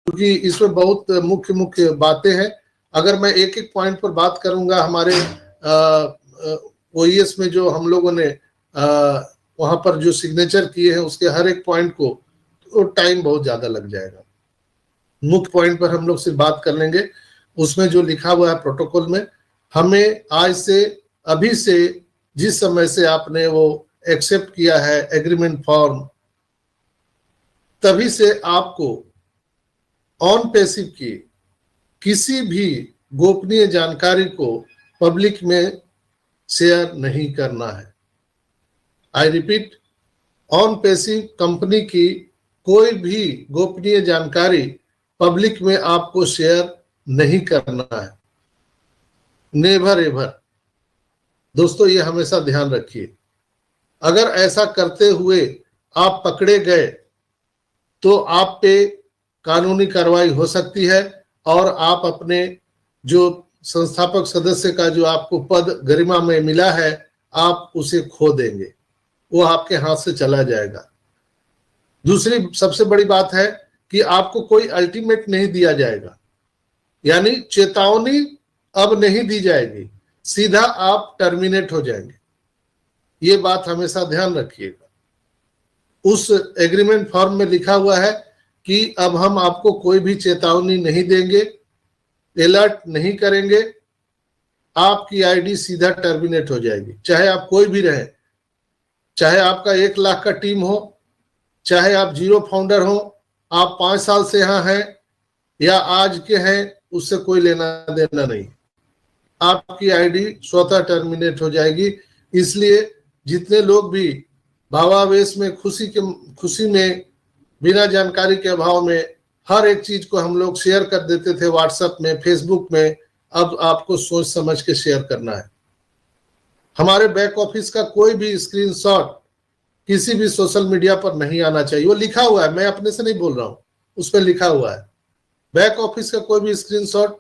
क्योंकि इसमें बहुत मुख्य मुख्य बातें हैं। अगर मैं एक एक पॉइंट पर बात करूंगा, हमारे ओईएस में जो हम लोगों ने वहां पर जो सिग्नेचर किए हैं उसके हर एक पॉइंट को, तो टाइम बहुत ज्यादा लग जाएगा। मुख्य पॉइंट पर हम लोग सिर्फ बात कर लेंगे। उसमें जो लिखा हुआ है प्रोटोकॉल में, हमें आज से, अभी से, जिस समय से आपने वो एक्सेप्ट किया है एग्रीमेंट फॉर्म, तभी से आपको ऑन पैसिव की किसी भी गोपनीय जानकारी को पब्लिक में शेयर नहीं करना है। I repeat, on passive company की कोई भी गोपनीय जानकारी पब्लिक में आपको शेयर नहीं करना है। Never ever. दोस्तों, ये हमेशा ध्यान रखिए। अगर ऐसा करते हुए आप पकड़े गए तो आप पे कानूनी कार्रवाई हो सकती है और आप अपने जो संस्थापक सदस्य का जो आपको पद गरिमा में मिला है, आप उसे खो देंगे, वो आपके हाथ से चला जाएगा। दूसरी सबसे बड़ी बात है कि आपको कोई अल्टीमेट नहीं दिया जाएगा, यानी चेतावनी अब नहीं दी जाएगी, सीधा आप टर्मिनेट हो जाएंगे। ये बात हमेशा ध्यान रखिएगा। उस एग्रीमेंट फॉर्म में लिखा हुआ है कि अब हम आपको कोई भी चेतावनी नहीं देंगे, अलर्ट नहीं करेंगे, आपकी आईडी सीधा टर्मिनेट हो जाएगी, चाहे आप कोई भी रहे, चाहे आपका 1 लाख का टीम हो, चाहे आप 0 फाउंडर हो, आप 5 साल से यहाँ हैं या आज के हैं, उससे कोई लेना देना नहीं। आपकी आईडी स्वतः टर्मिनेट हो जाएगी। इसलिए जितने लोग भी भावावेश में, खुशी में, बिना जानकारी के अभाव में हर एक चीज को हम लोग शेयर कर देते थे व्हाट्सएप में, फेसबुक में, अब आपको सोच समझ के शेयर करना है। हमारे बैक ऑफिस का कोई भी स्क्रीनशॉट किसी भी सोशल मीडिया पर नहीं आना चाहिए। वो लिखा हुआ है, मैं अपने से नहीं बोल रहा हूं, उस पर लिखा हुआ है। बैक ऑफिस का कोई भी स्क्रीनशॉट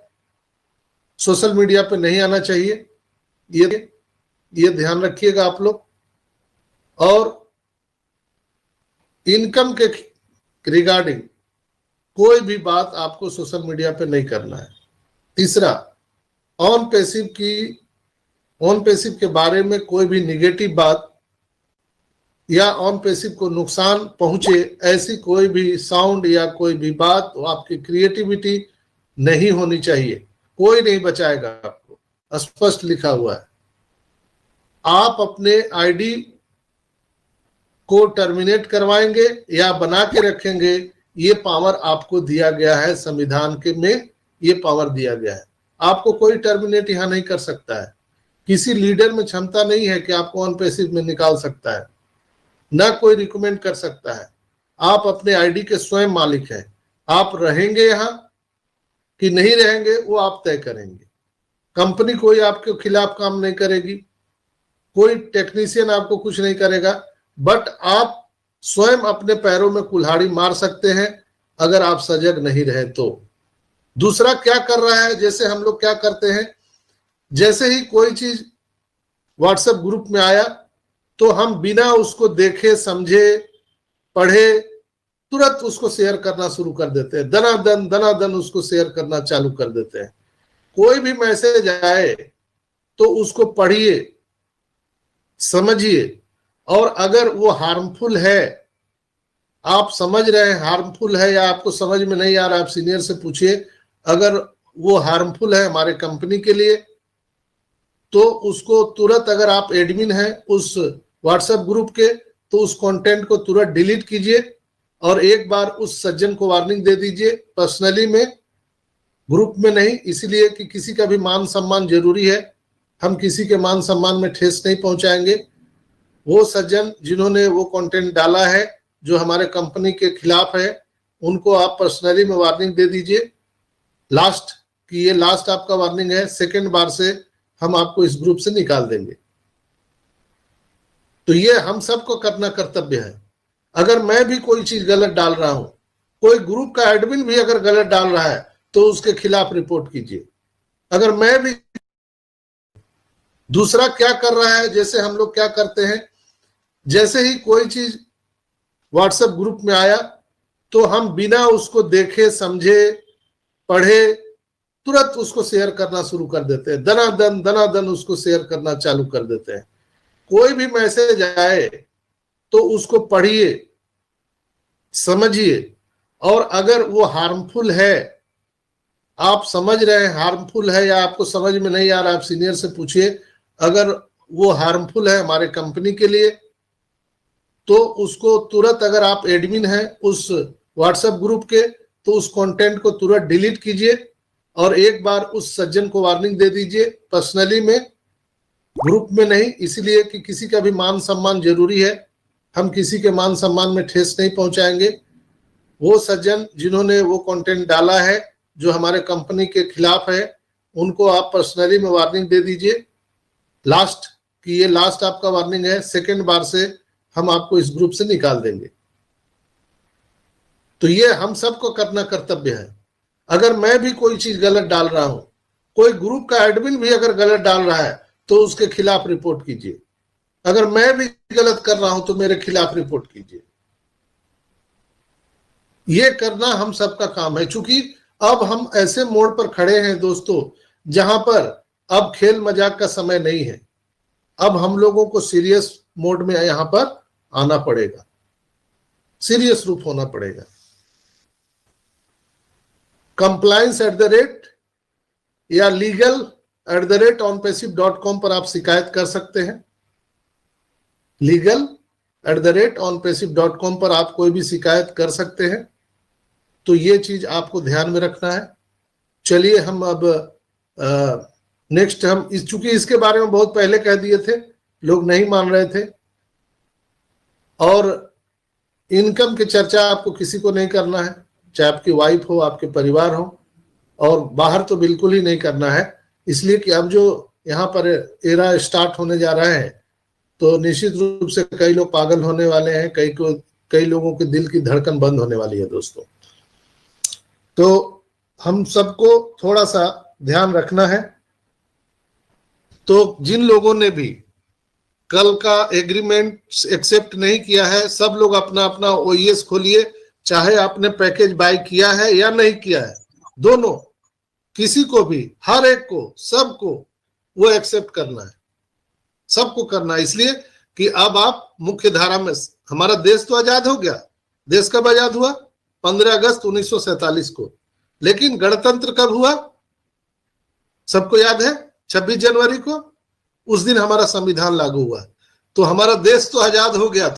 सोशल मीडिया पर नहीं आना चाहिए। ये ध्यान रखिएगा आप लोग। और इनकम के रिगार्डिंग कोई भी बात आपको सोशल मीडिया पे नहीं करना है। तीसरा, ऑन पैसिव के बारे में कोई भी निगेटिव बात या ऑन पैसिव को नुकसान पहुंचे ऐसी कोई भी साउंड या कोई भी बात, आपकी क्रिएटिविटी नहीं होनी चाहिए। कोई नहीं बचाएगा आपको, स्पष्ट लिखा हुआ है। आप अपने आईडी को टर्मिनेट करवाएंगे या बना के रखेंगे, ये पावर आपको दिया गया है, संविधान के में ये पावर दिया गया है। आपको कोई टर्मिनेट यहां नहीं कर सकता है। किसी लीडर में क्षमता नहीं है कि आपको ऑन पैसिव में निकाल सकता है, ना कोई रिकमेंड कर सकता है। आप अपने आईडी के स्वयं मालिक हैं। आप रहेंगे यहां कि नहीं रहेंगे, वो आप तय करेंगे। कंपनी कोई आपके खिलाफ काम नहीं करेगी, कोई टेक्नीशियन आपको कुछ नहीं करेगा, बट आप स्वयं अपने पैरों में कुल्हाड़ी मार सकते हैं अगर आप सजग नहीं रहे तो। दूसरा क्या कर रहा है, जैसे हम लोग क्या करते हैं, जैसे ही कोई चीज व्हाट्सएप ग्रुप में आया तो हम बिना उसको देखे, समझे, पढ़े तुरंत उसको शेयर करना शुरू कर देते हैं। दनादन उसको शेयर करना चालू कर देते हैं। कोई भी मैसेज आए तो उसको पढ़िए, समझिए, और अगर वो हार्मफुल है, आप समझ रहे हैं हार्मफुल है या आपको समझ में नहीं आ रहा, आप सीनियर से पूछिए। अगर वो हार्मफुल है हमारे कंपनी के लिए तो उसको तुरंत, अगर आप एडमिन हैं उस व्हाट्सएप ग्रुप के, तो उस कंटेंट को तुरंत डिलीट कीजिए और एक बार उस सज्जन को वार्निंग दे दीजिए, पर्सनली में, ग्रुप में नहीं, इसलिए कि किसी का भी मान सम्मान जरूरी है। हम किसी के मान सम्मान में ठेस नहीं पहुंचाएंगे। वो सज्जन जिन्होंने वो कंटेंट डाला है जो हमारे कंपनी के खिलाफ है, उनको आप पर्सनली में वार्निंग दे दीजिए लास्ट, कि ये लास्ट आपका वार्निंग है, सेकंड बार से हम आपको इस ग्रुप से निकाल देंगे। तो ये हम सबको करना कर्तव्य है। अगर मैं भी कोई चीज गलत डाल रहा हूं, कोई ग्रुप का एडमिन भी अगर गलत डाल रहा है तो उसके खिलाफ रिपोर्ट कीजिए। अगर मैं भी, दूसरा क्या कर रहा है, जैसे हम लोग क्या करते हैं, जैसे ही कोई चीज व्हाट्सएप ग्रुप में आया तो हम बिना उसको देखे समझे पढ़े तुरंत उसको शेयर करना शुरू कर देते हैं, दनादन उसको शेयर करना चालू कर देते हैं। कोई भी मैसेज आए तो उसको पढ़िए, समझिए, और अगर वो हार्मफुल है, आप समझ रहे हैं हार्मफुल है या आपको समझ में नहीं आ रहा, आप सीनियर से पूछिए। अगर वो हार्मफुल है हमारे कंपनी के लिए तो उसको तुरंत, अगर आप एडमिन हैं उस व्हाट्सएप ग्रुप के, तो उस कंटेंट को तुरंत डिलीट कीजिए और एक बार उस सज्जन को वार्निंग दे दीजिए, पर्सनली में, ग्रुप में नहीं, इसलिए कि किसी का भी मान सम्मान जरूरी है। हम किसी के मान सम्मान में ठेस नहीं पहुंचाएंगे। वो सज्जन जिन्होंने वो कंटेंट डाला है जो हमारे कंपनी के खिलाफ है, उनको आप पर्सनली में वार्निंग दे दीजिए लास्ट, कि ये लास्ट आपका वार्निंग है, सेकेंड बार से हम आपको इस ग्रुप से निकाल देंगे। तो ये हम सबको करना कर्तव्य है। अगर मैं भी कोई चीज गलत डाल रहा हूं, कोई ग्रुप का एडमिन भी अगर गलत डाल रहा है तो उसके खिलाफ रिपोर्ट कीजिए। अगर मैं भी गलत कर रहा हूं तो मेरे खिलाफ रिपोर्ट कीजिए। ये करना हम सबका काम है, क्योंकि अब हम ऐसे मोड़ पर खड़े हैं दोस्तों जहां पर अब खेल मजाक का समय नहीं है। अब हम लोगों को सीरियस मोड में यहां पर आना पड़ेगा, सीरियस रूप होना पड़ेगा। compliance@ या legal@onpassive.com पर आप शिकायत कर सकते हैं। legal@onpassive.com पर आप कोई भी शिकायत कर सकते हैं। तो ये चीज आपको ध्यान में रखना है। चलिए हम अब नेक्स्ट, हम चूंकि इसके बारे में बहुत पहले कह दिए थे, लोग नहीं मान रहे थे, और इनकम की चर्चा आपको किसी को नहीं करना है, चाहे आपकी वाइफ हो, आपके परिवार हो, और बाहर तो बिल्कुल ही नहीं करना है। इसलिए कि अब जो यहाँ पर एरा स्टार्ट होने जा रहा है तो निश्चित रूप से कई लोग पागल होने वाले हैं, कई लोगों के दिल की धड़कन बंद होने वाली है दोस्तों। तो हम सबको थोड़ा सा ध्यान रखना है। तो जिन लोगों ने भी कल का एग्रीमेंट एक्सेप्ट नहीं किया है, सब लोग अपना अपना OES खोलिए, चाहे आपने पैकेज बाय किया है या नहीं किया है, दोनों, किसी को भी, हर एक को, सबको वो एक्सेप्ट करना है, सबको करना है। इसलिए कि अब आप मुख्य धारा में, हमारा देश तो आजाद हो गया। देश कब आजाद हुआ? 15 अगस्त 1947 को। लेकिन गणतंत्र कब हुआ? सबको याद है, 26 जनवरी को। उस दिन हमारा संविधान लागू हुआ। तो हमारा देश तो आजाद हो गया था।